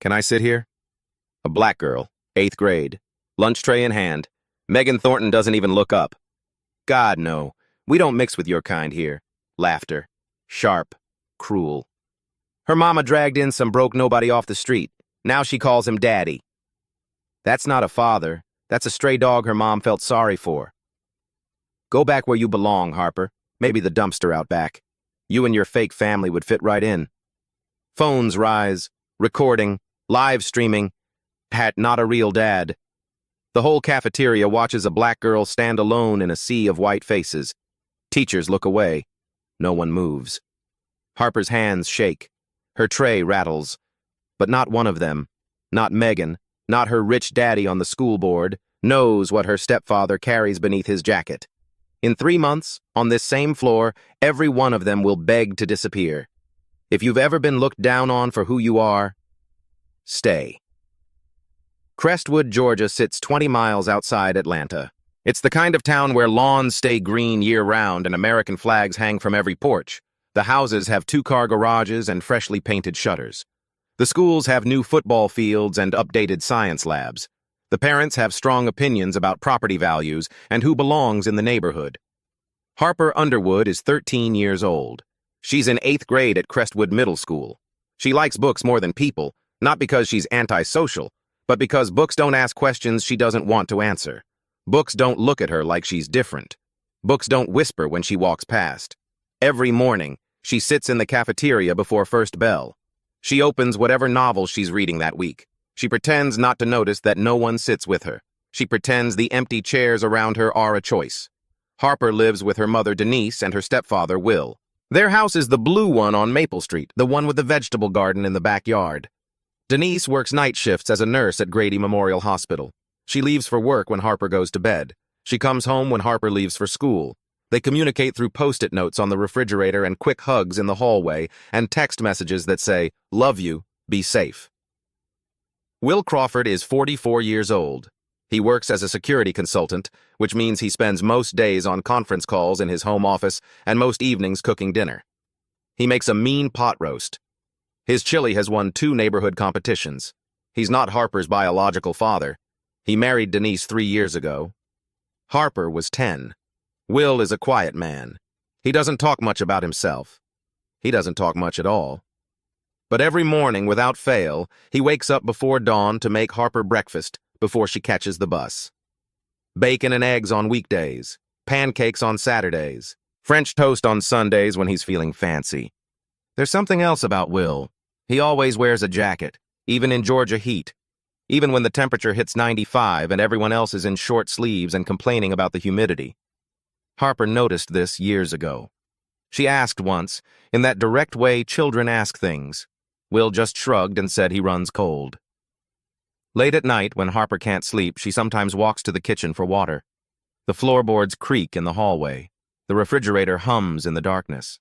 Can I sit here? A black girl, 8th grade. Lunch tray in hand. Megan Thornton doesn't even look up. God, no. We don't mix with your kind here. Laughter. Sharp. Cruel. Her mama dragged in some broke nobody off the street. Now she calls him daddy. That's not a father. That's a stray dog her mom felt sorry for. Go back where you belong, Harper. Maybe the dumpster out back. You and your fake family would fit right in. Phones rise. Recording. Live streaming. Pat, not a real dad. The whole cafeteria watches a black girl stand alone in a sea of white faces. Teachers look away. No one moves. Harper's hands shake. Her tray rattles. But not one of them, not Megan, not her rich daddy on the school board, knows what her stepfather carries beneath his jacket. In 3 months, on this same floor, every one of them will beg to disappear. If you've ever been looked down on for who you are, stay. Crestwood, Georgia sits 20 miles outside Atlanta. It's the kind of town where lawns stay green year-round and American flags hang from every porch. The houses have 2-car garages and freshly painted shutters. The schools have new football fields and updated science labs. The parents have strong opinions about property values and who belongs in the neighborhood. Harper Underwood is 13 years old. She's in 8th grade at Crestwood Middle School. She likes books more than people, not because she's antisocial, but because books don't ask questions she doesn't want to answer. Books don't look at her like she's different. Books don't whisper when she walks past. Every morning, she sits in the cafeteria before first bell. She opens whatever novel she's reading that week. She pretends not to notice that no one sits with her. She pretends the empty chairs around her are a choice. Harper lives with her mother Denise and her stepfather Will. Their house is the blue one on Maple Street, the one with the vegetable garden in the backyard. Denise works night shifts as a nurse at Grady Memorial Hospital. She leaves for work when Harper goes to bed. She comes home when Harper leaves for school. They communicate through Post-it notes on the refrigerator and quick hugs in the hallway and text messages that say, "Love you, be safe." Will Crawford is 44 years old. He works as a security consultant, which means he spends most days on conference calls in his home office and most evenings cooking dinner. He makes a mean pot roast. His chili has won 2 neighborhood competitions. He's not Harper's biological father. He married Denise 3 years ago. Harper was 10. Will is a quiet man. He doesn't talk much about himself. He doesn't talk much at all. But every morning, without fail, he wakes up before dawn to make Harper breakfast before she catches the bus. Bacon and eggs on weekdays, pancakes on Saturdays, French toast on Sundays when he's feeling fancy. There's something else about Will. He always wears a jacket, even in Georgia heat. Even when the temperature hits 95 and everyone else is in short sleeves and complaining about the humidity. Harper noticed this years ago. She asked once, in that direct way children ask things. Will just shrugged and said he runs cold. Late at night, when Harper can't sleep, she sometimes walks to the kitchen for water. The floorboards creak in the hallway. The refrigerator hums in the darkness.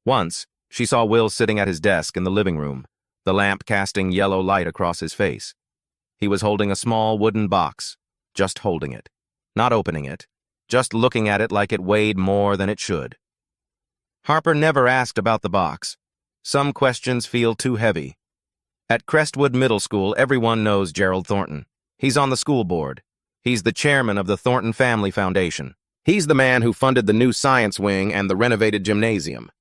Once, she saw Will sitting at his desk in the living room, the lamp casting yellow light across his face. He was holding a small wooden box, just holding it, not opening it, just looking at it like it weighed more than it should. Harper never asked about the box. Some questions feel too heavy. At Crestwood Middle School, everyone knows Gerald Thornton. He's on the school board. He's the chairman of the Thornton Family Foundation. He's the man who funded the new science wing and the renovated gymnasium.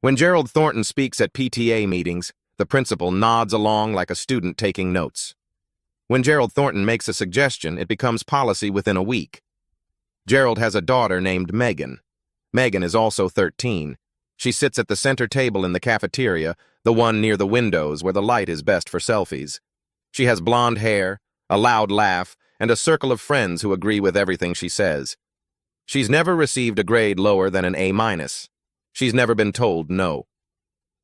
When Gerald Thornton speaks at PTA meetings, the principal nods along like a student taking notes. When Gerald Thornton makes a suggestion, it becomes policy within a week. Gerald has a daughter named Megan. Megan is also 13. She sits at the center table in the cafeteria, the one near the windows where the light is best for selfies. She has blonde hair, a loud laugh, and a circle of friends who agree with everything she says. She's never received a grade lower than an A-. She's never been told no.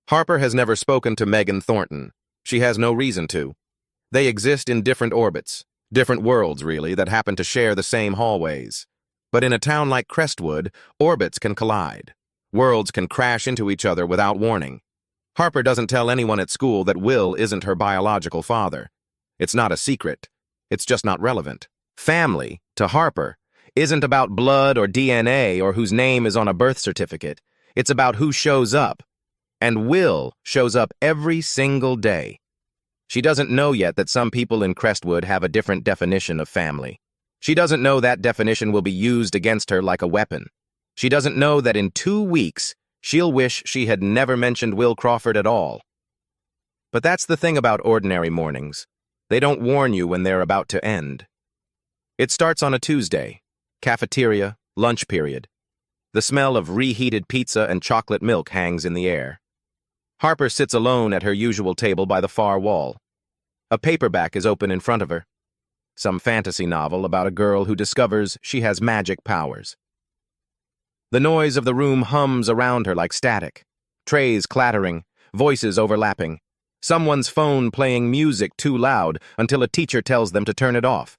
Harper has never spoken to Megan Thornton. She has no reason to. They exist in different orbits, different worlds, really, that happen to share the same hallways. But in a town like Crestwood, orbits can collide. Worlds can crash into each other without warning. Harper doesn't tell anyone at school that Will isn't her biological father. It's not a secret. It's just not relevant. Family, to Harper, isn't about blood or DNA or whose name is on a birth certificate. It's about who shows up. And Will shows up every single day. She doesn't know yet that some people in Crestwood have a different definition of family. She doesn't know that definition will be used against her like a weapon. She doesn't know that in 2 weeks, she'll wish she had never mentioned Will Crawford at all. But that's the thing about ordinary mornings. They don't warn you when they're about to end. It starts on a Tuesday. Cafeteria, lunch period. The smell of reheated pizza and chocolate milk hangs in the air. Harper sits alone at her usual table by the far wall. A paperback is open in front of her. Some fantasy novel about a girl who discovers she has magic powers. The noise of the room hums around her like static. Trays clattering, voices overlapping. Someone's phone playing music too loud until a teacher tells them to turn it off.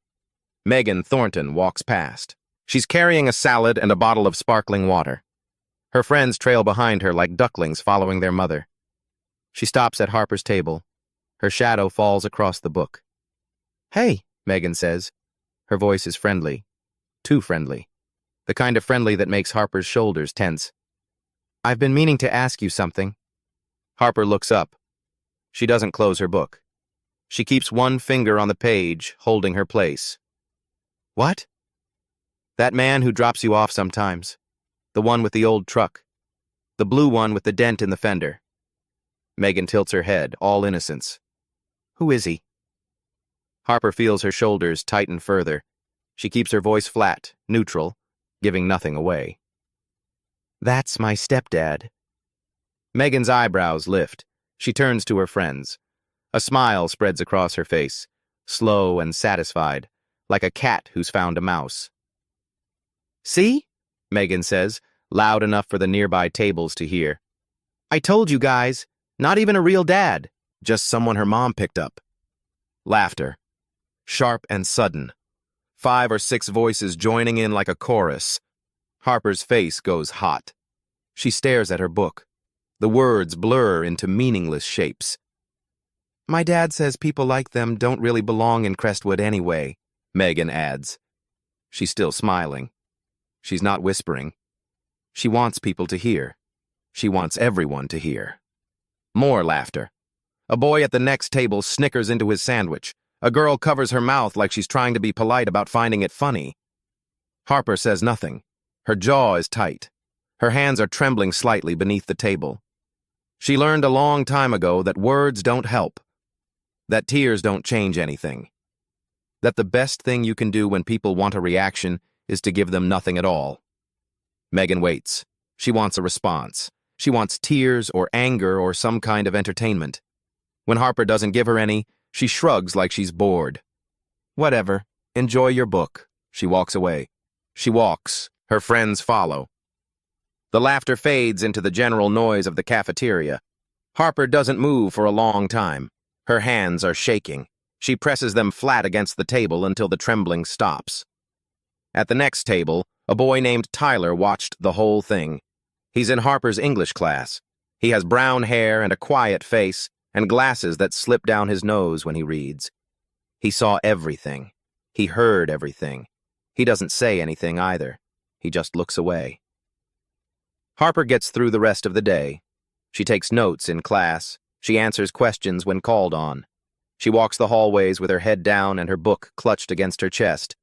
Megan Thornton walks past. She's carrying a salad and a bottle of sparkling water. Her friends trail behind her like ducklings following their mother. She stops at Harper's table. Her shadow falls across the book. "Hey," Megan says. Her voice is friendly. Too friendly. The kind of friendly that makes Harper's shoulders tense. "I've been meaning to ask you something." Harper looks up. She doesn't close her book. She keeps one finger on the page, holding her place. "What?" "That man who drops you off sometimes. The one with the old truck. The blue one with the dent in the fender." Megan tilts her head, all innocence. "Who is he?" Harper feels her shoulders tighten further. She keeps her voice flat, neutral, giving nothing away. "That's my stepdad." Megan's eyebrows lift. She turns to her friends. A smile spreads across her face, slow and satisfied, like a cat who's found a mouse. "See?" Megan says, loud enough for the nearby tables to hear. "I told you guys, not even a real dad, just someone her mom picked up." Laughter. Sharp and sudden. 5 or 6 voices joining in like a chorus. Harper's face goes hot. She stares at her book. The words blur into meaningless shapes. "My dad says people like them don't really belong in Crestwood anyway," Megan adds. She's still smiling. She's not whispering. She wants people to hear. She wants everyone to hear. More laughter. A boy at the next table snickers into his sandwich. A girl covers her mouth like she's trying to be polite about finding it funny. Harper says nothing. Her jaw is tight. Her hands are trembling slightly beneath the table. She learned a long time ago that words don't help. That tears don't change anything. That the best thing you can do when people want a reaction is to give them nothing at all. Megan waits. She wants a response. She wants tears or anger or some kind of entertainment. When Harper doesn't give her any, she shrugs like she's bored. "Whatever. Enjoy your book." She walks away. She walks. Her friends follow. The laughter fades into the general noise of the cafeteria. Harper doesn't move for a long time. Her hands are shaking. She presses them flat against the table until the trembling stops. At the next table, a boy named Tyler watched the whole thing. He's in Harper's English class. He has brown hair and a quiet face, and glasses that slip down his nose when he reads. He saw everything. He heard everything. He doesn't say anything either. He just looks away. Harper gets through the rest of the day. She takes notes in class. She answers questions when called on. She walks the hallways with her head down and her book clutched against her chest.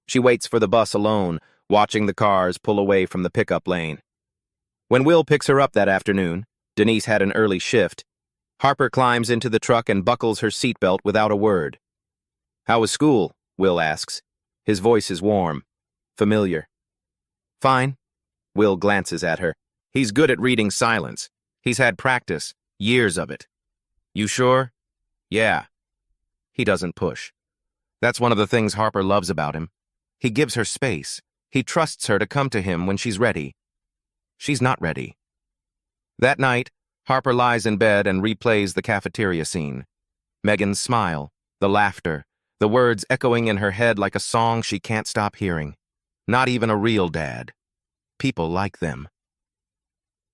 She waits for the bus alone, watching the cars pull away from the pickup lane. When Will picks her up that afternoon, Denise had an early shift, Harper climbs into the truck and buckles her seatbelt without a word. "How was school?" Will asks. His voice is warm, familiar. "Fine." Will glances at her. He's good at reading silence. He's had practice, years of it. "You sure?" "Yeah." He doesn't push. That's one of the things Harper loves about him. He gives her space. He trusts her to come to him when she's ready. She's not ready. That night, Harper lies in bed and replays the cafeteria scene. Megan's smile, the laughter, the words echoing in her head like a song she can't stop hearing. Not even a real dad. People like them.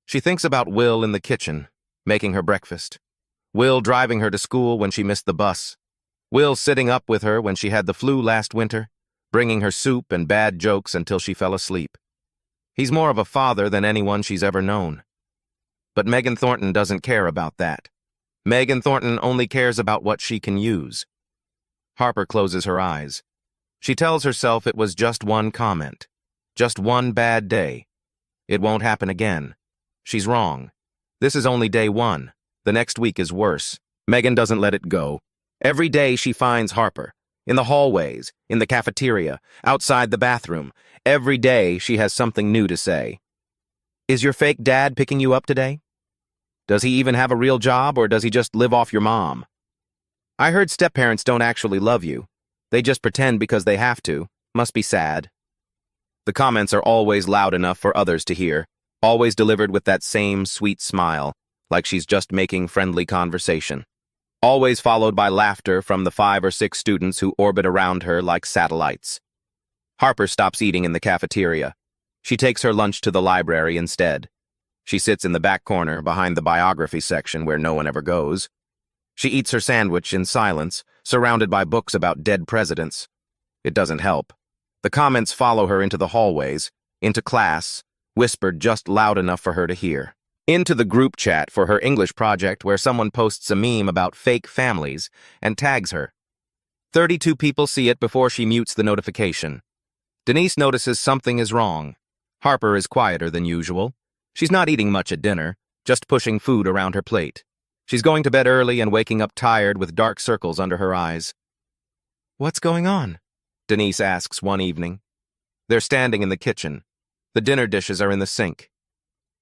She thinks about Will in the kitchen, making her breakfast. Will driving her to school when she missed the bus. Will sitting up with her when she had the flu last winter, bringing her soup and bad jokes until she fell asleep. He's more of a father than anyone she's ever known. But Megan Thornton doesn't care about that. Megan Thornton only cares about what she can use. Harper closes her eyes. She tells herself it was just one comment. Just one bad day. It won't happen again. She's wrong. This is only day one. The next week is worse. Megan doesn't let it go. Every day she finds Harper. In the hallways, in the cafeteria, outside the bathroom. Every day she has something new to say. Is your fake dad picking you up today? Does he even have a real job, or does he just live off your mom? I heard step-parents don't actually love you. They just pretend because they have to. Must be sad. The comments are always loud enough for others to hear, always delivered with that same sweet smile, like she's just making friendly conversation. Always followed by laughter from the 5 or 6 students who orbit around her like satellites. Harper stops eating in the cafeteria. She takes her lunch to the library instead. She sits in the back corner behind the biography section where no one ever goes. She eats her sandwich in silence, surrounded by books about dead presidents. It doesn't help. The comments follow her into the hallways, into class, whispered just loud enough for her to hear. Into the group chat for her English project where someone posts a meme about fake families and tags her. 32 people see it before she mutes the notification. Denise notices something is wrong. Harper is quieter than usual. She's not eating much at dinner, just pushing food around her plate. She's going to bed early and waking up tired with dark circles under her eyes. What's going on? Denise asks one evening. They're standing in the kitchen. The dinner dishes are in the sink.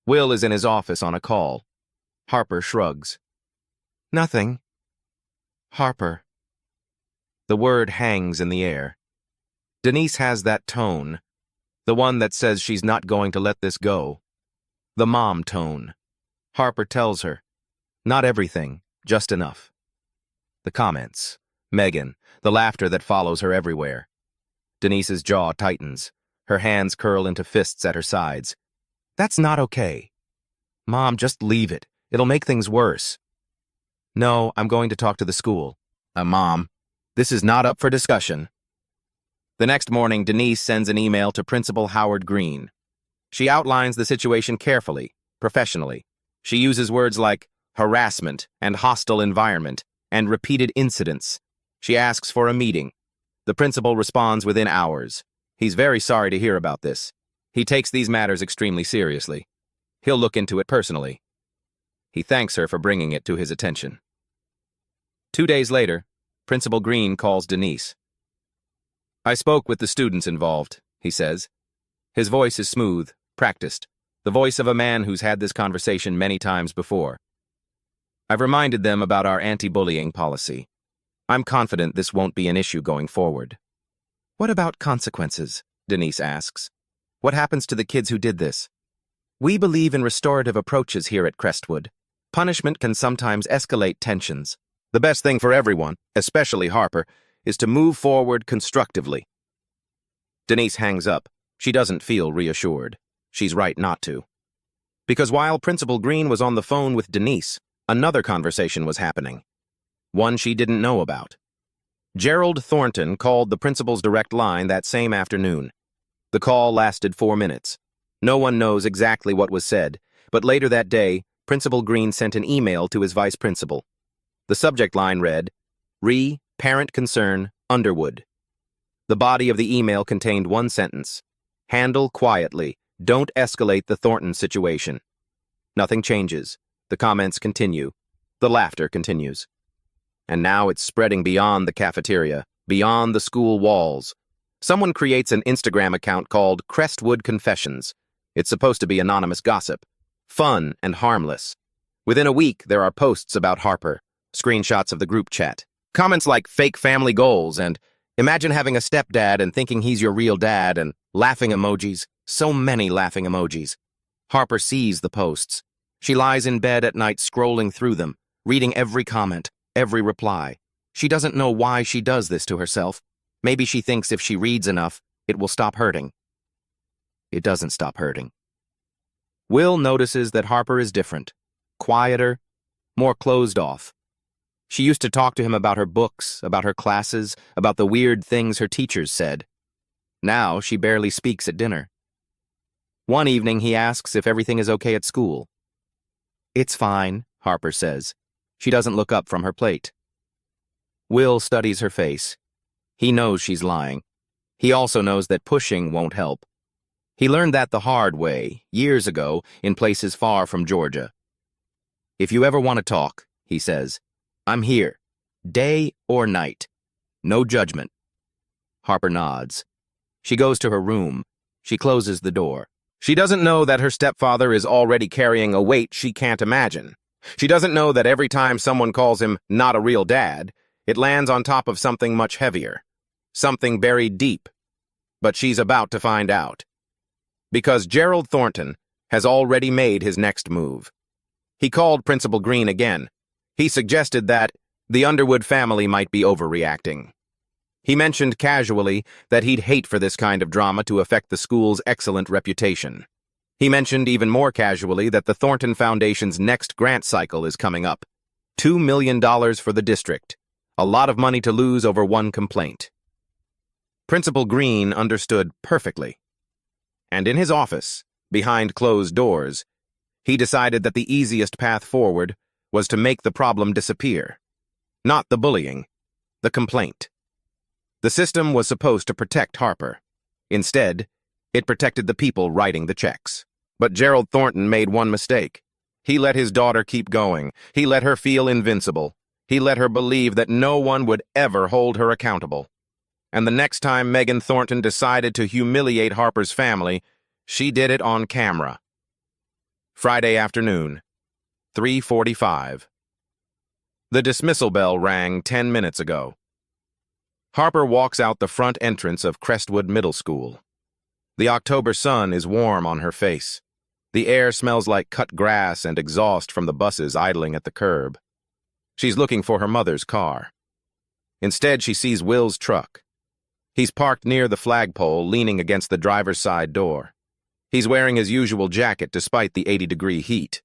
Will is in his office on a call. Harper shrugs. Nothing. Harper. The word hangs in the air. Denise has that tone, the one that says she's not going to let this go. The mom tone. Harper tells her, not everything, just enough. The comments. Megan, the laughter that follows her everywhere. Denise's jaw tightens. Her hands curl into fists at her sides. That's not okay. Mom, just leave it. It'll make things worse. No, I'm going to talk to the school. Mom, this is not up for discussion. The next morning, Denise sends an email to Principal Howard Green. She outlines the situation carefully, professionally. She uses words like harassment and hostile environment and repeated incidents. She asks for a meeting. The principal responds within hours. He's very sorry to hear about this. He takes these matters extremely seriously. He'll look into it personally. He thanks her for bringing it to his attention. 2 days later, Principal Green calls Denise. I spoke with the students involved, he says. His voice is smooth, practiced, the voice of a man who's had this conversation many times before. I've reminded them about our anti-bullying policy. I'm confident this won't be an issue going forward. What about consequences? Denise asks. What happens to the kids who did this? We believe in restorative approaches here at Crestwood. Punishment can sometimes escalate tensions. The best thing for everyone, especially Harper, is to move forward constructively. Denise hangs up. She doesn't feel reassured. She's right not to. Because while Principal Green was on the phone with Denise, another conversation was happening. One she didn't know about. Gerald Thornton called the principal's direct line that same afternoon. The call lasted 4 minutes. No one knows exactly what was said, but later that day, Principal Green sent an email to his vice principal. The subject line read, Parent Concern, Underwood. The body of the email contained one sentence. Handle quietly. Don't escalate the Thornton situation. Nothing changes. The comments continue. The laughter continues. And now it's spreading beyond the cafeteria, beyond the school walls. Someone creates an Instagram account called Crestwood Confessions. It's supposed to be anonymous gossip, fun and harmless. Within a week, there are posts about Harper, screenshots of the group chat, comments like fake family goals and imagine having a stepdad and thinking he's your real dad and laughing emojis, so many laughing emojis. Harper sees the posts. She lies in bed at night scrolling through them, reading every comment, every reply. She doesn't know why she does this to herself. Maybe she thinks if she reads enough, it will stop hurting. It doesn't stop hurting. Will notices that Harper is different, quieter, more closed off. She used to talk to him about her books, about her classes, about the weird things her teachers said. Now she barely speaks at dinner. One evening he asks if everything is okay at school. It's fine, Harper says. She doesn't look up from her plate. Will studies her face. He knows she's lying. He also knows that pushing won't help. He learned that the hard way, years ago, in places far from Georgia. "If you ever want to talk," he says, "I'm here, day or night. No judgment." Harper nods. She goes to her room. She closes the door. She doesn't know that her stepfather is already carrying a weight she can't imagine. She doesn't know that every time someone calls him not a real dad, it lands on top of something much heavier, something buried deep. But she's about to find out. Because Gerald Thornton has already made his next move. He called Principal Green again. He suggested that the Underwood family might be overreacting. He mentioned casually that he'd hate for this kind of drama to affect the school's excellent reputation. He mentioned even more casually that the Thornton Foundation's next grant cycle is coming up. $2 million for the district. A lot of money to lose over one complaint. Principal Green understood perfectly. And in his office, behind closed doors, he decided that the easiest path forward was to make the problem disappear. Not the bullying, the complaint. The system was supposed to protect Harper. Instead, it protected the people writing the checks. But Gerald Thornton made one mistake. He let his daughter keep going. He let her feel invincible. He let her believe that no one would ever hold her accountable. And the next time Megan Thornton decided to humiliate Harper's family, she did it on camera. Friday afternoon, 3:45. The dismissal bell rang 10 minutes ago. Harper walks out the front entrance of Crestwood Middle School. The October sun is warm on her face. The air smells like cut grass and exhaust from the buses idling at the curb. She's looking for her mother's car. Instead, she sees Will's truck. He's parked near the flagpole, leaning against the driver's side door. He's wearing his usual jacket despite the 80-degree heat.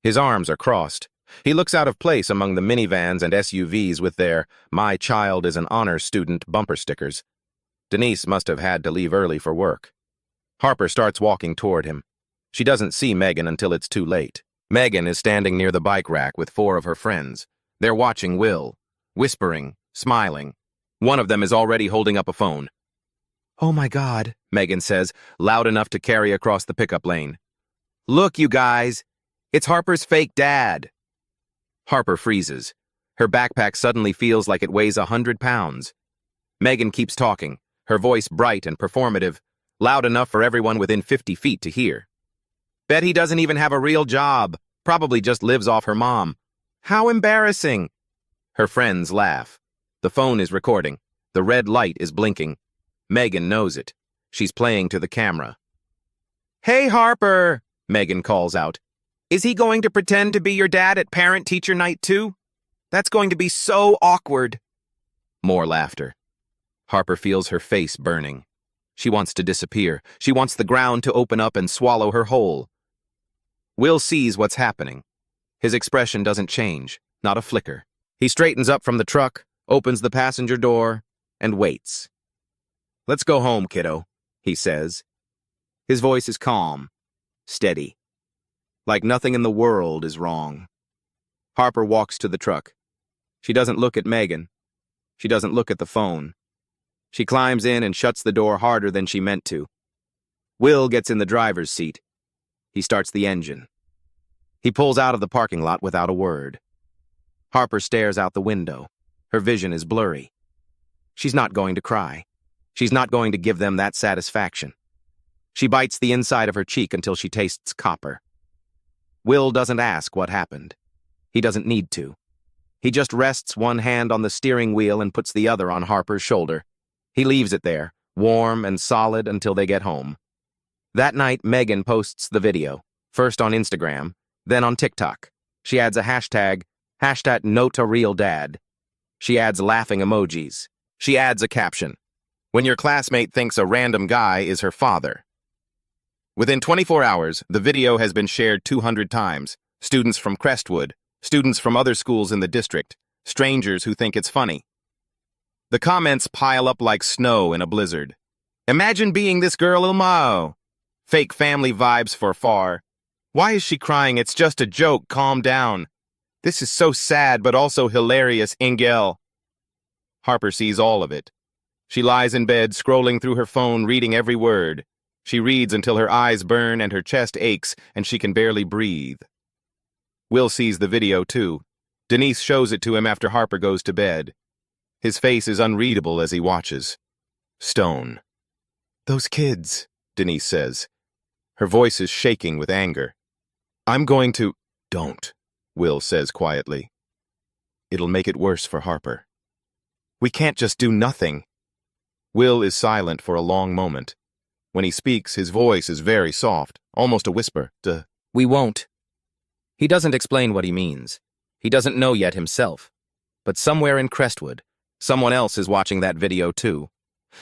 His arms are crossed. He looks out of place among the minivans and SUVs with their "My child is an honor student" bumper stickers. Denise must have had to leave early for work. Harper starts walking toward him. She doesn't see Megan until it's too late. Megan is standing near the bike rack with 4 of her friends. They're watching Will, whispering, smiling. One of them is already holding up a phone. "Oh my God," Megan says, loud enough to carry across the pickup lane. "Look, you guys, it's Harper's fake dad." Harper freezes. Her backpack suddenly feels like it weighs 100 pounds. Megan keeps talking, her voice bright and performative, loud enough for everyone within 50 feet to hear. "Bet he doesn't even have a real job. Probably just lives off her mom. How embarrassing." Her friends laugh. The phone is recording. The red light is blinking. Megan knows it. She's playing to the camera. "Hey, Harper," Megan calls out. "Is he going to pretend to be your dad at parent-teacher night too? That's going to be so awkward." More laughter. Harper feels her face burning. She wants to disappear. She wants the ground to open up and swallow her whole. Will sees what's happening. His expression doesn't change, not a flicker. He straightens up from the truck, opens the passenger door, and waits. "Let's go home, kiddo," he says. His voice is calm, steady. Like nothing in the world is wrong. Harper walks to the truck. She doesn't look at Megan. She doesn't look at the phone. She climbs in and shuts the door harder than she meant to. Will gets in the driver's seat. He starts the engine. He pulls out of the parking lot without a word. Harper stares out the window. Her vision is blurry. She's not going to cry. She's not going to give them that satisfaction. She bites the inside of her cheek until she tastes copper. Will doesn't ask what happened. He doesn't need to. He just rests one hand on the steering wheel and puts the other on Harper's shoulder. He leaves it there, warm and solid, until they get home. That night, Megan posts the video, first on Instagram, then on TikTok. She adds a hashtag #NoToRealDad. She adds laughing emojis. She adds a caption. "When your classmate thinks a random guy is her father." Within 24 hours, the video has been shared 200 times. Students from Crestwood, students from other schools in the district, strangers who think it's funny. The comments pile up like snow in a blizzard. "Imagine being this girl Ilmao." "Fake family vibes for far." "Why is she crying? It's just a joke. Calm down." This is so sad, but also hilarious, Ingel. Harper sees all of it. She lies in bed, scrolling through her phone, reading every word. She reads until her eyes burn and her chest aches, and she can barely breathe. Will sees the video, too. Denise shows it to him after Harper goes to bed. His face is unreadable as he watches. Stone. Those kids, Denise says. Her voice is shaking with anger. I'm going to... Don't, Will says quietly. It'll make it worse for Harper. We can't just do nothing. Will is silent for a long moment. When he speaks, his voice is very soft, almost a whisper. We won't. He doesn't explain what he means. He doesn't know yet himself. But somewhere in Crestwood, someone else is watching that video too.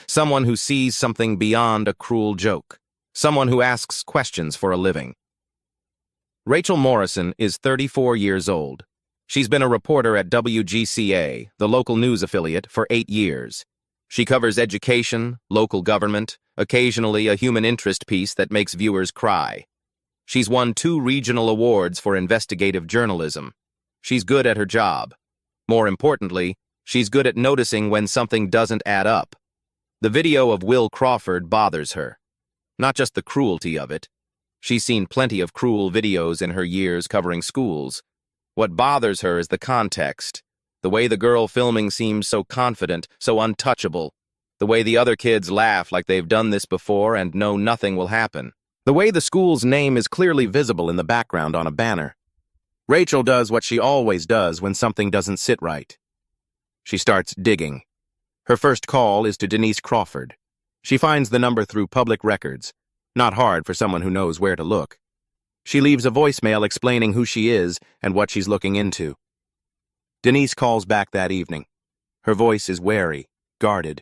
Someone who sees something beyond a cruel joke. Someone who asks questions for a living. Rachel Morrison is 34 years old. She's been a reporter at WGCA, the local news affiliate, for 8 years. She covers education, local government, occasionally a human interest piece that makes viewers cry. She's won 2 regional awards for investigative journalism. She's good at her job. More importantly, she's good at noticing when something doesn't add up. The video of Will Crawford bothers her. Not just the cruelty of it. She's seen plenty of cruel videos in her years covering schools. What bothers her is the context. The way the girl filming seems so confident, so untouchable. The way the other kids laugh like they've done this before and know nothing will happen. The way the school's name is clearly visible in the background on a banner. Rachel does what she always does when something doesn't sit right. She starts digging. Her first call is to Denise Crawford. She finds the number through public records. Not hard for someone who knows where to look. She leaves a voicemail explaining who she is and what she's looking into. Denise calls back that evening. Her voice is wary, guarded.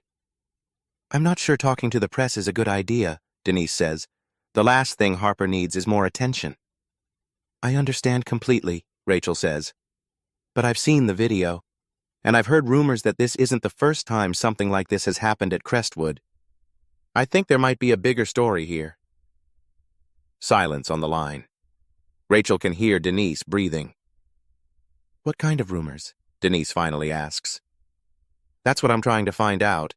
I'm not sure talking to the press is a good idea, Denise says. The last thing Harper needs is more attention. I understand completely, Rachel says. But I've seen the video, and I've heard rumors that this isn't the first time something like this has happened at Crestwood. I think there might be a bigger story here. Silence on the line. Rachel can hear Denise breathing. What kind of rumors? Denise finally asks. That's what I'm trying to find out.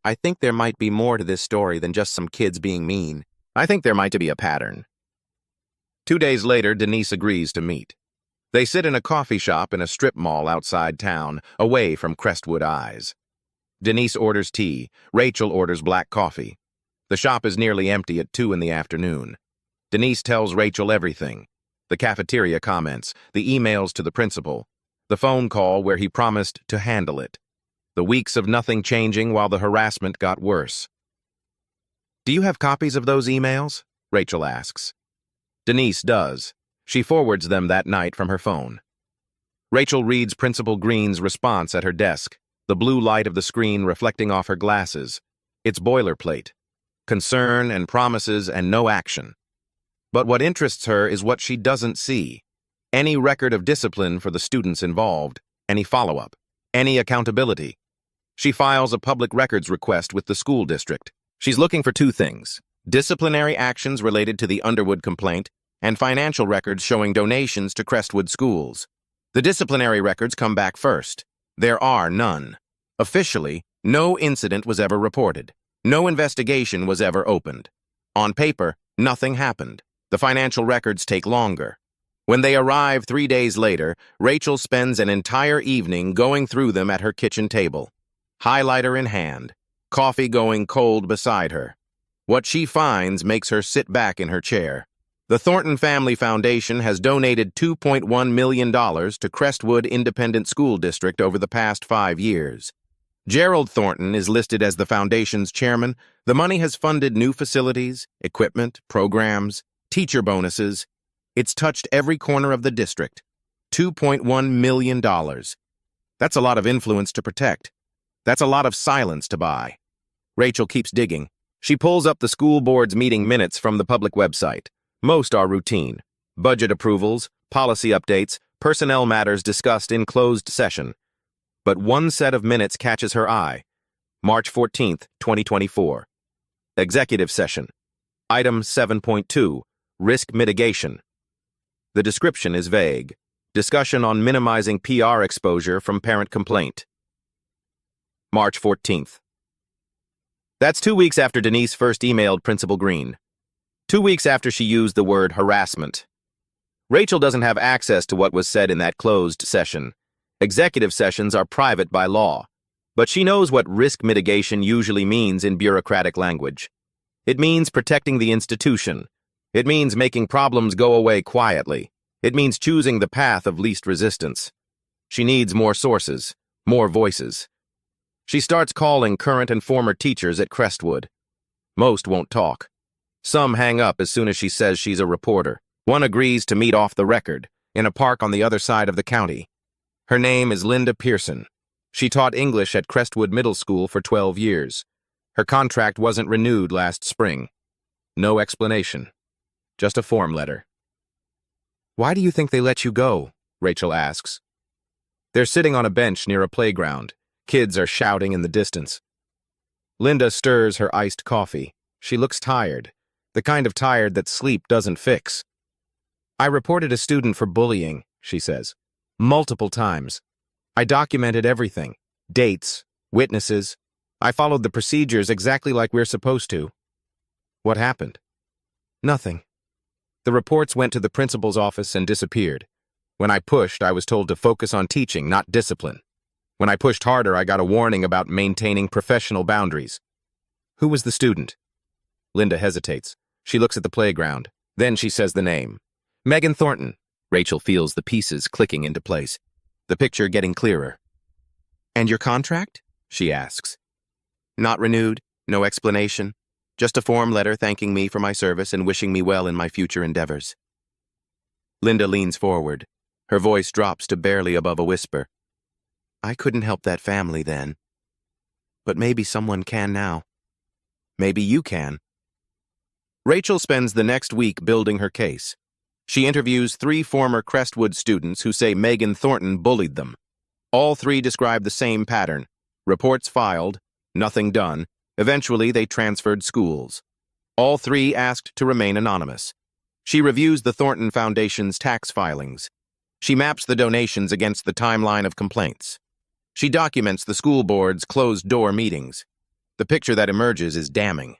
I think there might be more to this story than just some kids being mean. I think there might be a pattern. 2 days later, Denise agrees to meet. They sit in a coffee shop in a strip mall outside town, away from Crestwood eyes. Denise orders tea. Rachel orders black coffee. The shop is nearly empty at 2 in the afternoon. Denise tells Rachel everything. The cafeteria comments, the emails to the principal, the phone call where he promised to handle it. The weeks of nothing changing while the harassment got worse. Do you have copies of those emails? Rachel asks. Denise does. She forwards them that night from her phone. Rachel reads Principal Green's response at her desk, the blue light of the screen reflecting off her glasses. It's boilerplate. Concern and promises and no action. But what interests her is what she doesn't see. Any record of discipline for the students involved, any follow-up, any accountability. She files a public records request with the school district. She's looking for 2 things: disciplinary actions related to the Underwood complaint and financial records showing donations to Crestwood schools. The disciplinary records come back first. There are none. Officially, no incident was ever reported. No investigation was ever opened. On paper, nothing happened. The financial records take longer. When they arrive 3 days later, Rachel spends an entire evening going through them at her kitchen table. Highlighter in hand, coffee going cold beside her. What she finds makes her sit back in her chair. The Thornton Family Foundation has donated $2.1 million to Crestwood Independent School District over the past 5 years. Gerald Thornton is listed as the foundation's chairman. The money has funded new facilities, equipment, programs, teacher bonuses. It's touched every corner of the district. $2.1 million. That's a lot of influence to protect. That's a lot of silence to buy. Rachel keeps digging. She pulls up the school board's meeting minutes from the public website. Most are routine. Budget approvals, policy updates, personnel matters discussed in closed session. But one set of minutes catches her eye. March 14th, 2024. Executive session. Item 7.2. Risk mitigation. The description is vague. Discussion on minimizing PR exposure from parent complaint. March 14th. That's 2 weeks after Denise first emailed Principal Green. 2 weeks after she used the word harassment. Rachel doesn't have access to what was said in that closed session. Executive sessions are private by law. But she knows what risk mitigation usually means in bureaucratic language. It means protecting the institution. It means making problems go away quietly. It means choosing the path of least resistance. She needs more sources, more voices. She starts calling current and former teachers at Crestwood. Most won't talk. Some hang up as soon as she says she's a reporter. One agrees to meet off the record, in a park on the other side of the county. Her name is Linda Pearson. She taught English at Crestwood Middle School for 12 years. Her contract wasn't renewed last spring. No explanation. Just a form letter. "Why do you think they let you go?" Rachel asks. They're sitting on a bench near a playground. Kids are shouting in the distance. Linda stirs her iced coffee. She looks tired, the kind of tired that sleep doesn't fix. "I reported a student for bullying," she says. "Multiple times. I documented everything. Dates, witnesses. I followed the procedures exactly like we're supposed to." "What happened?" "Nothing. The reports went to the principal's office and disappeared. When I pushed, I was told to focus on teaching, not discipline. When I pushed harder, I got a warning about maintaining professional boundaries." "Who was the student?" Linda hesitates. She looks at the playground. Then she says the name. "Megan Thornton." Rachel feels the pieces clicking into place, the picture getting clearer. "And your contract?" she asks. "Not renewed, no explanation. Just a form letter thanking me for my service and wishing me well in my future endeavors." Linda leans forward. Her voice drops to barely above a whisper. "I couldn't help that family then. But maybe someone can now. Maybe you can." Rachel spends the next week building her case. She interviews 3 former Crestwood students who say Megan Thornton bullied them. All 3 describe the same pattern. Reports filed, nothing done. Eventually, they transferred schools. All 3 asked to remain anonymous. She reviews the Thornton Foundation's tax filings. She maps the donations against the timeline of complaints. She documents the school board's closed-door meetings. The picture that emerges is damning.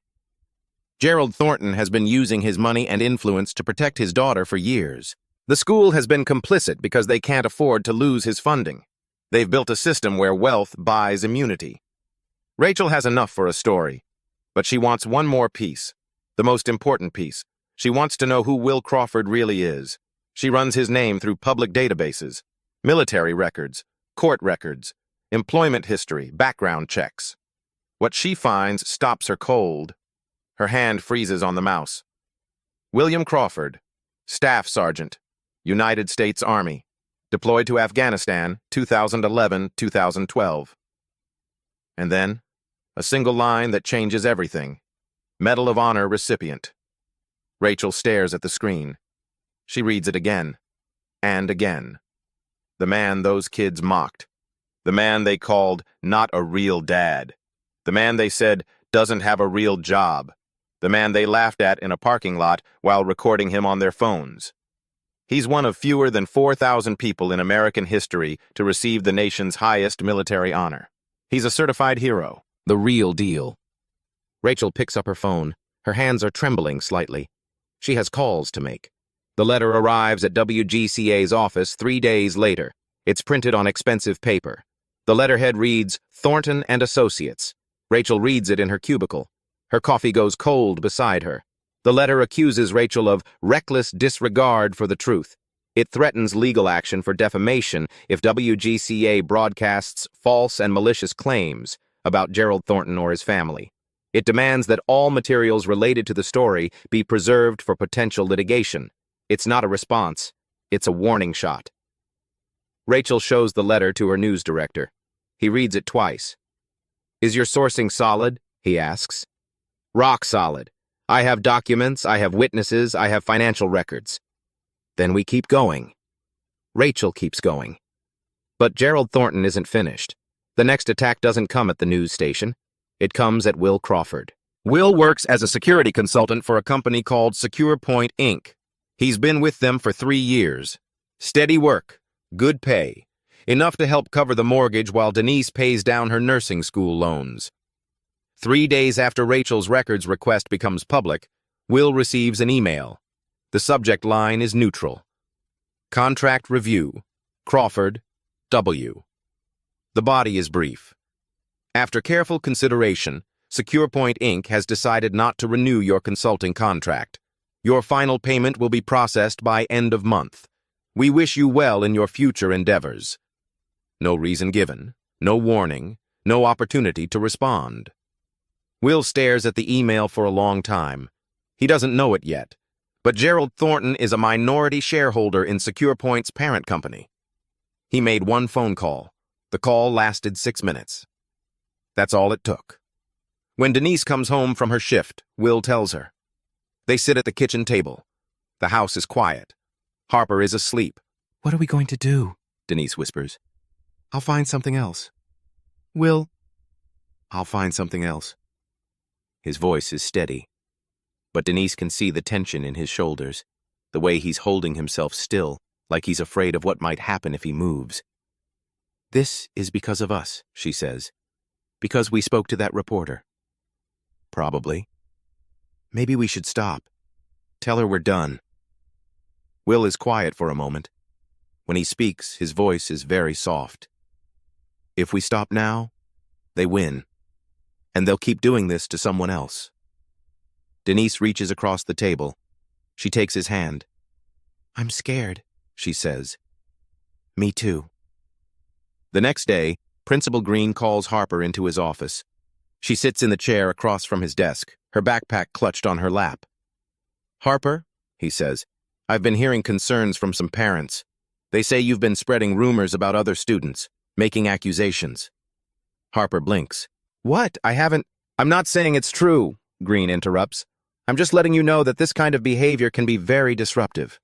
Gerald Thornton has been using his money and influence to protect his daughter for years. The school has been complicit because they can't afford to lose his funding. They've built a system where wealth buys immunity. Rachel has enough for a story, but she wants one more piece, the most important piece. She wants to know who Will Crawford really is. She runs his name through public databases, military records, court records, employment history, background checks. What she finds stops her cold. Her hand freezes on the mouse. William Crawford, Staff Sergeant, United States Army, deployed to Afghanistan, 2011-2012. And then, a single line that changes everything. Medal of Honor recipient. Rachel stares at the screen. She reads it again, and again. The man those kids mocked. The man they called not a real dad. The man they said doesn't have a real job. The man they laughed at in a parking lot while recording him on their phones. He's one of fewer than 4,000 people in American history to receive the nation's highest military honor. He's a certified hero, the real deal. Rachel picks up her phone. Her hands are trembling slightly. She has calls to make. The letter arrives at WGCA's office 3 days later. It's printed on expensive paper. The letterhead reads, Thornton and Associates. Rachel reads it in her cubicle. Her coffee goes cold beside her. The letter accuses Rachel of reckless disregard for the truth. It threatens legal action for defamation if WGCA broadcasts false and malicious claims about Gerald Thornton or his family. It demands that all materials related to the story be preserved for potential litigation. It's not a response. It's a warning shot. Rachel shows the letter to her news director. He reads it twice. "Is your sourcing solid?" he asks. "Rock solid. I have documents, I have witnesses, I have financial records." Then we keep going. Rachel keeps going. But Gerald Thornton isn't finished. The next attack doesn't come at the news station. It comes at Will Crawford. Will works as a security consultant for a company called Secure Point, Inc. He's been with them for 3 years. Steady work, Good pay. Enough to help cover the mortgage while Denise pays down her nursing school loans. 3 days after Rachel's records request becomes public, Will receives an email. The subject line is neutral. Contract review. Crawford, W. The body is brief. After careful consideration, SecurePoint Inc. has decided not to renew your consulting contract. Your final payment will be processed by end of month. We wish you well in your future endeavors. No reason given, no warning, no opportunity to respond. Will stares at the email for a long time. He doesn't know it yet, but Gerald Thornton is a minority shareholder in SecurePoint's parent company. He made one phone call. The call lasted 6 minutes. That's all it took. When Denise comes home from her shift, Will tells her. They sit at the kitchen table. The house is quiet. Harper is asleep. "What are we going to do?" Denise whispers. "I'll find something else." "Will?" "I'll find something else." His voice is steady, but Denise can see the tension in his shoulders, the way he's holding himself still, like he's afraid of what might happen if he moves. "This is because of us," she says. "Because we spoke to that reporter." "Probably. Maybe we should stop. Tell her we're done." Will is quiet for a moment. When he speaks, his voice is very soft. "If we stop now, they win. And they'll keep doing this to someone else." Denise reaches across the table. She takes his hand. "I'm scared," she says. "Me too." The next day, Principal Green calls Harper into his office. She sits in the chair across from his desk, her backpack clutched on her lap. "Harper," he says, "I've been hearing concerns from some parents. They say you've been spreading rumors about other students, making accusations." Harper blinks. "What? I haven't—" "I'm not saying it's true," Green interrupts. "I'm just letting you know that this kind of behavior can be very disruptive.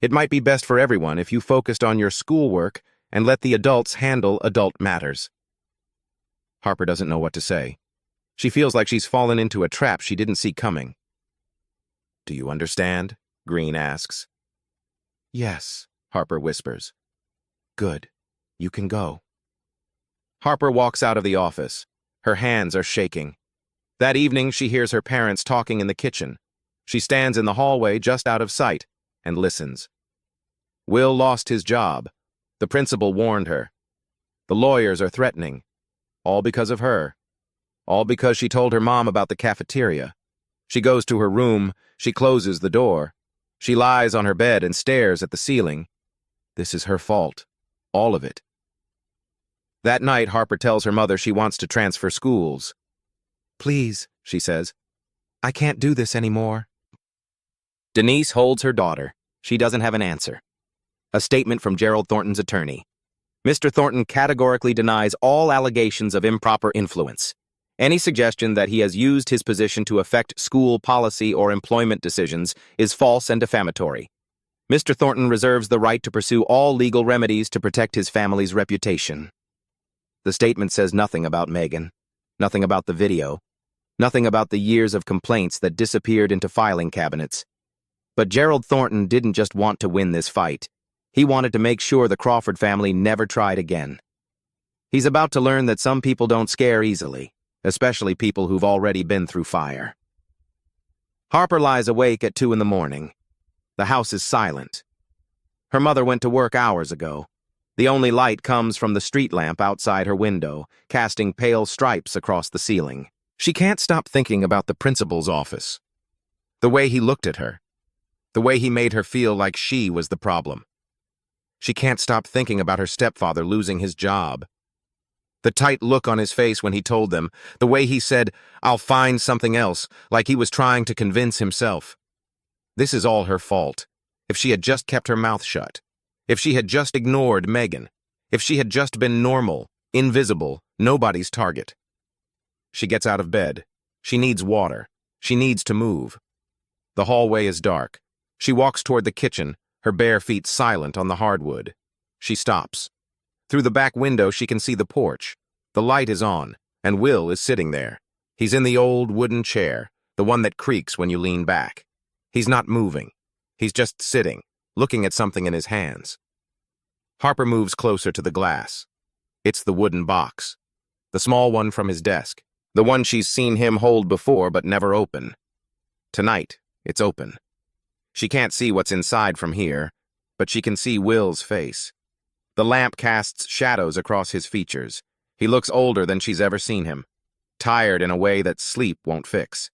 It might be best for everyone if you focused on your schoolwork and let the adults handle adult matters." Harper doesn't know what to say. She feels like she's fallen into a trap she didn't see coming. "Do you understand?" Green asks. "Yes," Harper whispers. "Good. You can go." Harper walks out of the office. Her hands are shaking. That evening, she hears her parents talking in the kitchen. She stands in the hallway just out of sight and listens. Will lost his job. The principal warned her. The lawyers are threatening. All because of her. All because she told her mom about the cafeteria. She goes to her room. She closes the door. She lies on her bed and stares at the ceiling. This is her fault. All of it. That night, Harper tells her mother she wants to transfer schools. "Please," she says. "I can't do this anymore." Denise holds her daughter. She doesn't have an answer. A statement from Gerald Thornton's attorney. Mr. Thornton categorically denies all allegations of improper influence. Any suggestion that he has used his position to affect school policy or employment decisions is false and defamatory. Mr. Thornton reserves the right to pursue all legal remedies to protect his family's reputation. The statement says nothing about Megan, nothing about the video, nothing about the years of complaints that disappeared into filing cabinets. But Gerald Thornton didn't just want to win this fight. He wanted to make sure the Crawford family never tried again. He's about to learn that some people don't scare easily, especially people who've already been through fire. Harper lies awake at 2 a.m. The house is silent. Her mother went to work hours ago. The only light comes from the street lamp outside her window, casting pale stripes across the ceiling. She can't stop thinking about the principal's office. The way he looked at her. The way he made her feel like she was the problem. She can't stop thinking about her stepfather losing his job. The tight look on his face when he told them, the way he said, "I'll find something else," like he was trying to convince himself. This is all her fault. If she had just kept her mouth shut. If she had just ignored Megan. If she had just been normal, invisible, nobody's target. She gets out of bed. She needs water. She needs to move. The hallway is dark. She walks toward the kitchen, her bare feet silent on the hardwood. She stops. Through the back window, she can see the porch. The light is on, and Will is sitting there. He's in the old wooden chair, the one that creaks when you lean back. He's not moving. He's just sitting, looking at something in his hands. Harper moves closer to the glass. It's the wooden box. The small one from his desk. The one she's seen him hold before but never open. Tonight, it's open. She can't see what's inside from here, but she can see Will's face. The lamp casts shadows across his features. He looks older than she's ever seen him, tired in a way that sleep won't fix.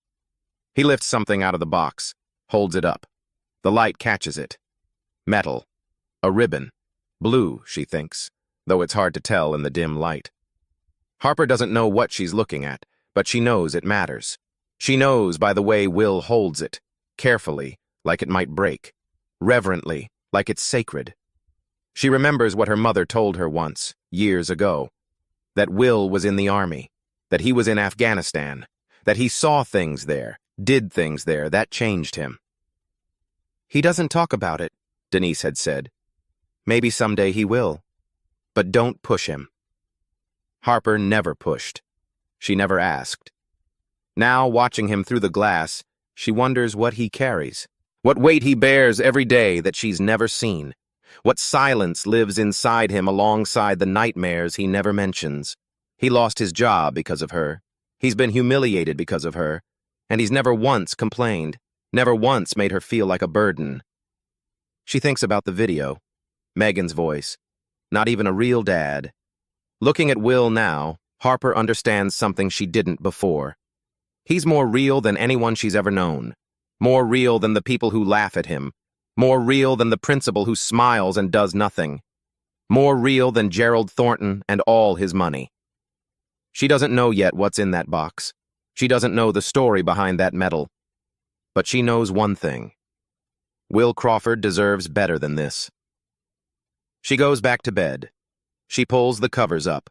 He lifts something out of the box, holds it up. The light catches it. Metal. A ribbon. Blue, she thinks, though it's hard to tell in the dim light. Harper doesn't know what she's looking at, but she knows it matters. She knows by the way Will holds it, carefully, like it might break, reverently, like it's sacred. She remembers what her mother told her once, years ago, that Will was in the army, that he was in Afghanistan, that he saw things there, did things there, that changed him. He doesn't talk about it, Denise had said. Maybe someday he will, but don't push him. Harper never pushed. She never asked. Now, watching him through the glass, she wonders what he carries, what weight he bears every day that she's never seen, what silence lives inside him alongside the nightmares he never mentions. He lost his job because of her. He's been humiliated because of her, and he's never once complained, never once made her feel like a burden. She thinks about the video, Megan's voice, not even a real dad. Looking at Will now, Harper understands something she didn't before. He's more real than anyone she's ever known, more real than the people who laugh at him, more real than the principal who smiles and does nothing, more real than Gerald Thornton and all his money. She doesn't know yet what's in that box. She doesn't know the story behind that medal. But she knows one thing. Will Crawford deserves better than this. She goes back to bed. She pulls the covers up.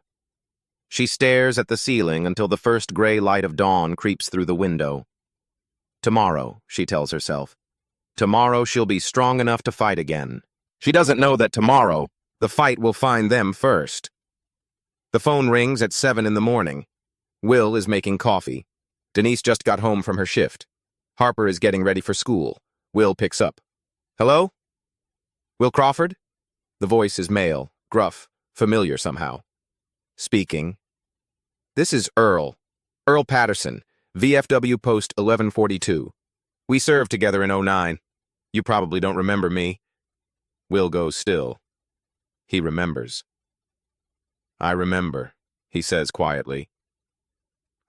She stares at the ceiling until the first gray light of dawn creeps through the window. Tomorrow, she tells herself. Tomorrow she'll be strong enough to fight again. She doesn't know that tomorrow, the fight will find them first. The phone rings at 7 in the morning. Will is making coffee. Denise just got home from her shift. Harper is getting ready for school. Will picks up. Hello? Will Crawford? The voice is male, gruff, familiar somehow. Speaking. This is Earl. Earl Patterson, VFW Post 1142. We served together in '09. You probably don't remember me. Will goes still. He remembers. I remember, he says quietly.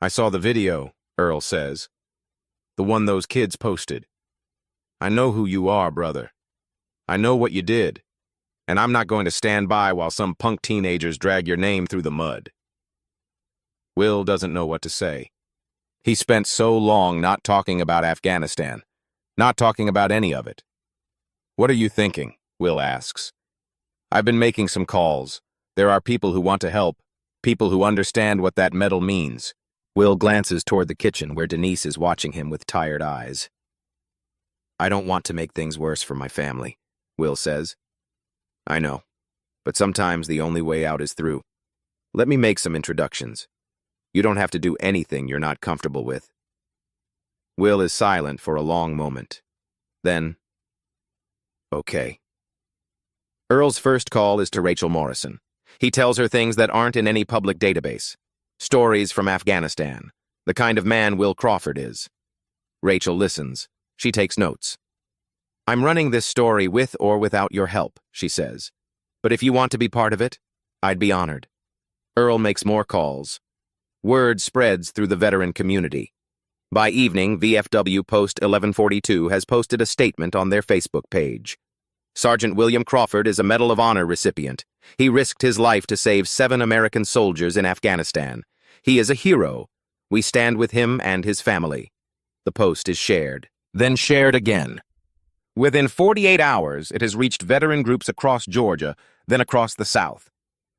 I saw the video, Earl says. The one those kids posted. I know who you are, brother. I know what you did. And I'm not going to stand by while some punk teenagers drag your name through the mud. Will doesn't know what to say. He spent so long not talking about Afghanistan, not talking about any of it. What are you thinking? Will asks. I've been making some calls. There are people who want to help, people who understand what that medal means. Will glances toward the kitchen where Denise is watching him with tired eyes. I don't want to make things worse for my family, Will says. I know, but sometimes the only way out is through. Let me make some introductions. You don't have to do anything you're not comfortable with. Will is silent for a long moment. Then, okay. Earl's first call is to Rachel Morrison. He tells her things that aren't in any public database. Stories from Afghanistan, the kind of man Will Crawford is. Rachel listens. She takes notes. I'm running this story with or without your help, she says. But if you want to be part of it, I'd be honored. Earl makes more calls. Word spreads through the veteran community. By evening, VFW Post 1142 has posted a statement on their Facebook page. Sergeant William Crawford is a Medal of Honor recipient. He risked his life to save 7 American soldiers in Afghanistan. He is a hero. We stand with him and his family. The post is shared, then shared again. Within 48 hours, it has reached veteran groups across Georgia, then across the South.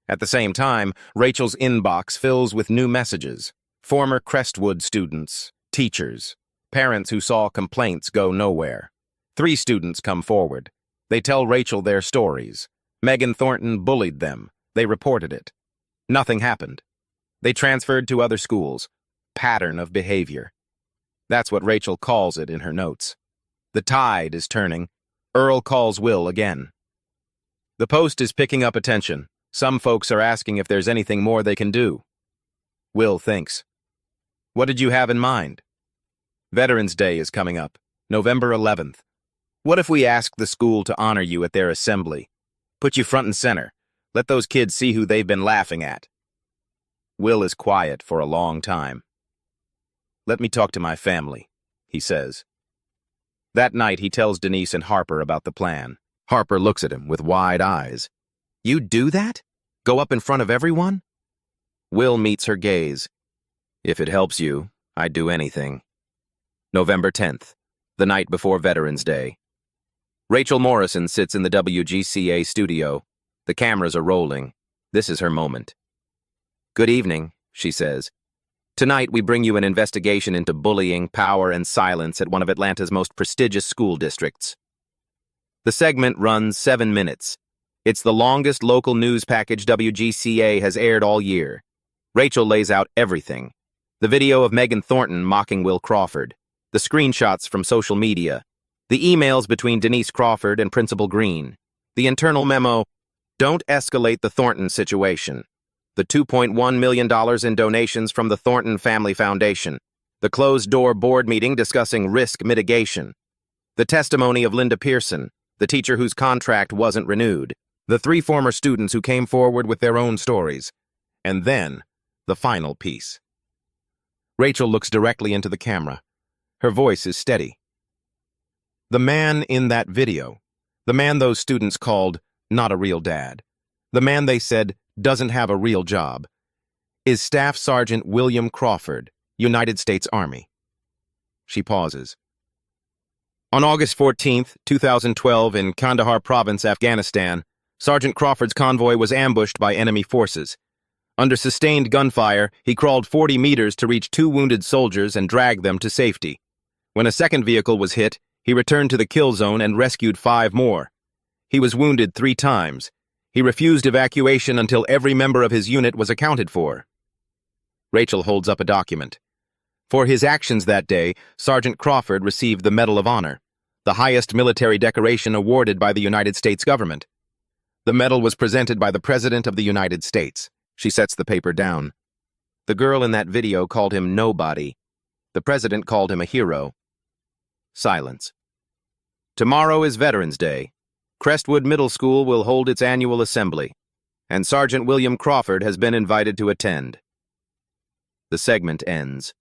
At the same time, Rachel's inbox fills with new messages. Former Crestwood students, teachers, parents who saw complaints go nowhere. 3 students come forward. They tell Rachel their stories. Megan Thornton bullied them. They reported it. Nothing happened. They transferred to other schools. Pattern of behavior. That's what Rachel calls it in her notes. The tide is turning. Earl calls Will again. The post is picking up attention. Some folks are asking if there's anything more they can do. Will thinks. What did you have in mind? Veterans Day is coming up, November 11th. What if we ask the school to honor you at their assembly? Put you front and center. Let those kids see who they've been laughing at. Will is quiet for a long time. Let me talk to my family, he says. That night, he tells Denise and Harper about the plan. Harper looks at him with wide eyes. You do that? Go up in front of everyone? Will meets her gaze. If it helps you, I'd do anything. November 10th, the night before Veterans Day. Rachel Morrison sits in the WGCA studio. The cameras are rolling. This is her moment. Good evening, she says. Tonight we bring you an investigation into bullying, power, and silence at one of Atlanta's most prestigious school districts. The segment runs 7 minutes. It's the longest local news package WGCA has aired all year. Rachel lays out everything. The video of Megan Thornton mocking Will Crawford, the screenshots from social media, the emails between Denise Crawford and Principal Green, the internal memo, "Don't escalate the Thornton situation," the $2.1 million in donations from the Thornton Family Foundation, the closed-door board meeting discussing risk mitigation, the testimony of Linda Pearson, the teacher whose contract wasn't renewed, the 3 former students who came forward with their own stories, and then the final piece. Rachel looks directly into the camera. Her voice is steady. The man in that video, the man those students called not a real dad, the man they said doesn't have a real job, is Staff Sergeant William Crawford, United States Army. She pauses. On August 14th, 2012, in Kandahar Province, Afghanistan, Sergeant Crawford's convoy was ambushed by enemy forces. Under sustained gunfire, he crawled 40 meters to reach 2 wounded soldiers and drag them to safety. When a second vehicle was hit, he returned to the kill zone and rescued 5 more. He was wounded 3 times. He refused evacuation until every member of his unit was accounted for. Rachel holds up a document. For his actions that day, Sergeant Crawford received the Medal of Honor, the highest military decoration awarded by the United States government. The medal was presented by the President of the United States. She sets the paper down. The girl in that video called him nobody. The President called him a hero. Silence. Tomorrow is Veterans Day. Crestwood Middle School will hold its annual assembly, and Sergeant William Crawford has been invited to attend. The segment ends.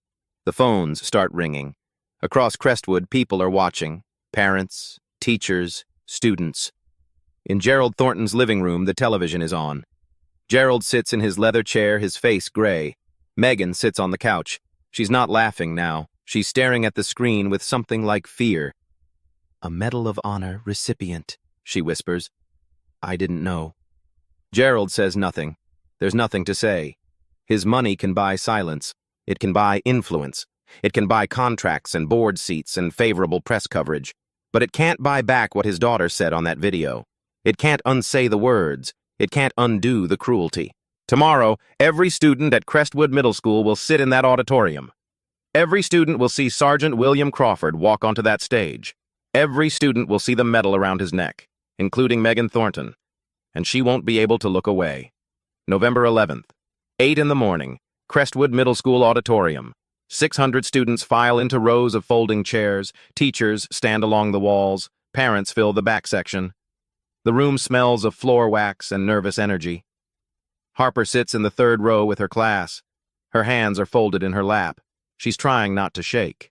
The phones start ringing. Across Crestwood, people are watching. Parents, teachers, students. In Gerald Thornton's living room, the television is on. Gerald sits in his leather chair, his face gray. Megan sits on the couch. She's not laughing now. She's staring at the screen with something like fear. A Medal of Honor recipient, she whispers. I didn't know. Gerald says nothing. There's nothing to say. His money can buy silence. It can buy influence. It can buy contracts and board seats and favorable press coverage. But it can't buy back what his daughter said on that video. It can't unsay the words. It can't undo the cruelty. Tomorrow, every student at Crestwood Middle School will sit in that auditorium. Every student will see Sergeant William Crawford walk onto that stage. Every student will see the medal around his neck, including Megan Thornton. And she won't be able to look away. November 11th, 8 in the morning, Crestwood Middle School auditorium. 600 students file into rows of folding chairs. Teachers stand along the walls. Parents fill the back section. The room smells of floor wax and nervous energy. Harper sits in the 3rd row with her class. Her hands are folded in her lap. She's trying not to shake.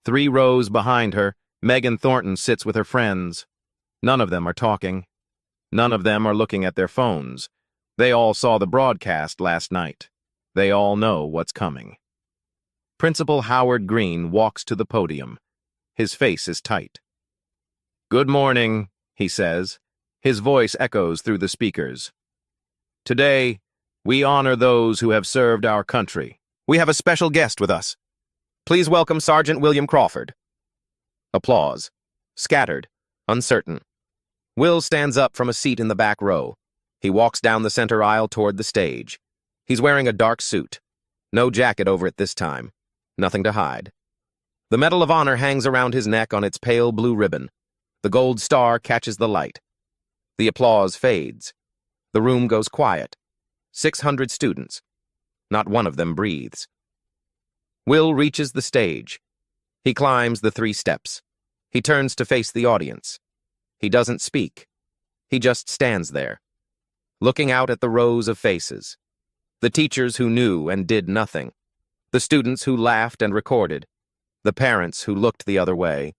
3 rows behind her, Megan Thornton sits with her friends. None of them are talking. None of them are looking at their phones. They all saw the broadcast last night. They all know what's coming. Principal Howard Green walks to the podium. His face is tight. Good morning, he says. His voice echoes through the speakers. Today, we honor those who have served our country. We have a special guest with us. Please welcome Sergeant William Crawford. Applause. Scattered. Uncertain. Will stands up from a seat in the back row. He walks down the center aisle toward the stage. He's wearing a dark suit. No jacket over it this time. Nothing to hide. The Medal of Honor hangs around his neck on its pale blue ribbon. The gold star catches the light. The applause fades. The room goes quiet. 600 students. Not one of them breathes. Will reaches the stage. He climbs the 3 steps. He turns to face the audience. He doesn't speak. He just stands there, looking out at the rows of faces. The teachers who knew and did nothing. The students who laughed and recorded. The parents who looked the other way.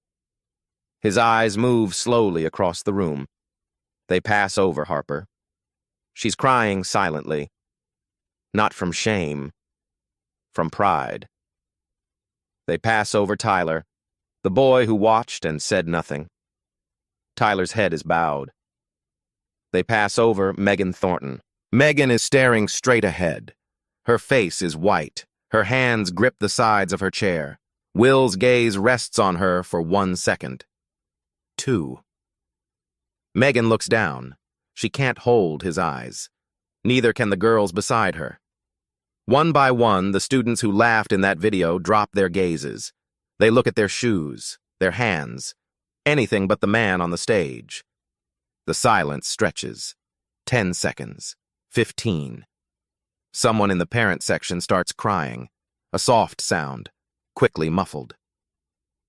His eyes move slowly across the room. They pass over Harper. She's crying silently. Not from shame, from pride. They pass over Tyler, the boy who watched and said nothing. Tyler's head is bowed. They pass over Megan Thornton. Megan is staring straight ahead. Her face is white. Her hands grip the sides of her chair. Will's gaze rests on her for 1 second. 2. Megan looks down. She can't hold his eyes. Neither can the girls beside her. One by one, the students who laughed in that video drop their gazes. They look at their shoes, their hands, anything but the man on the stage. The silence stretches. 10 seconds. 15. Someone in the parent section starts crying. A soft sound, quickly muffled.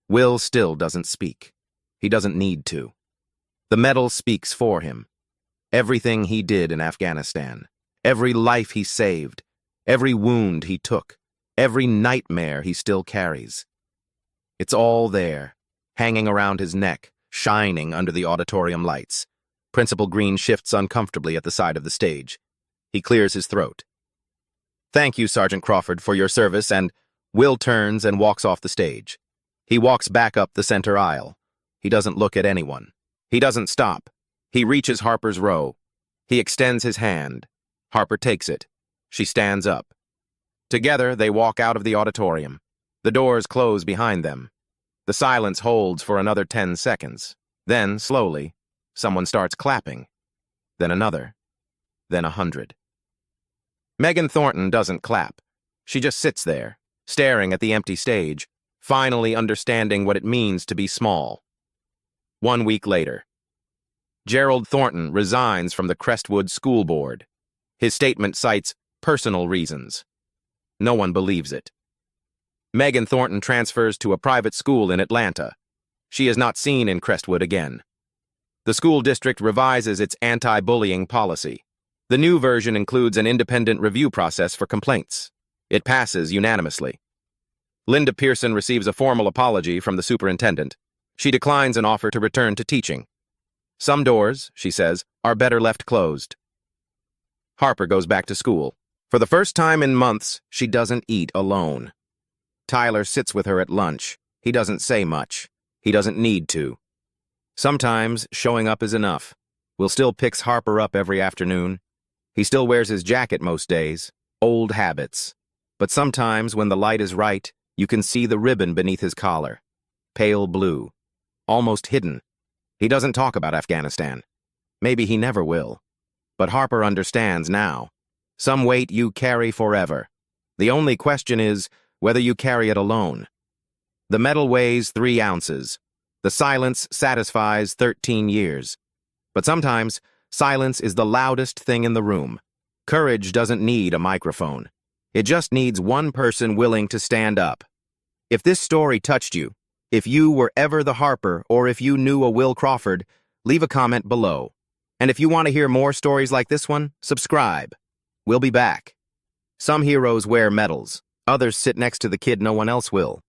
Will still doesn't speak. He doesn't need to. The medal speaks for him. Everything he did in Afghanistan, every life he saved, every wound he took, every nightmare he still carries. It's all there, hanging around his neck, shining under the auditorium lights. Principal Green shifts uncomfortably at the side of the stage. He clears his throat. "Thank you, Sergeant Crawford, for your service," and Will turns and walks off the stage. He walks back up the center aisle. He doesn't look at anyone. He doesn't stop. He reaches Harper's row. He extends his hand. Harper takes it. She stands up. Together, they walk out of the auditorium. The doors close behind them. The silence holds for another 10 seconds. Then, slowly, someone starts clapping. Then another. Then 100. Megan Thornton doesn't clap. She just sits there, staring at the empty stage, finally understanding what it means to be small. 1 week later. Gerald Thornton resigns from the Crestwood School Board. His statement cites personal reasons. No one believes it. Megan Thornton transfers to a private school in Atlanta. She is not seen in Crestwood again. The school district revises its anti-bullying policy. The new version includes an independent review process for complaints. It passes unanimously. Linda Pearson receives a formal apology from the superintendent. She declines an offer to return to teaching. Some doors, she says, are better left closed. Harper goes back to school. For the first time in months, she doesn't eat alone. Tyler sits with her at lunch. He doesn't say much. He doesn't need to. Sometimes showing up is enough. Will still picks Harper up every afternoon. He still wears his jacket most days. Old habits. But sometimes, when the light is right, you can see the ribbon beneath his collar. Pale blue. Almost hidden. He doesn't talk about Afghanistan. Maybe he never will. But Harper understands now. Some weight you carry forever. The only question is whether you carry it alone. The medal weighs 3 ounces. The silence satisfies 13 years. But sometimes, silence is the loudest thing in the room. Courage doesn't need a microphone. It just needs one person willing to stand up. If this story touched you, if you were ever the Harper, or if you knew a Will Crawford, leave a comment below. And if you want to hear more stories like this one, subscribe. We'll be back. Some heroes wear medals. Others sit next to the kid no one else will.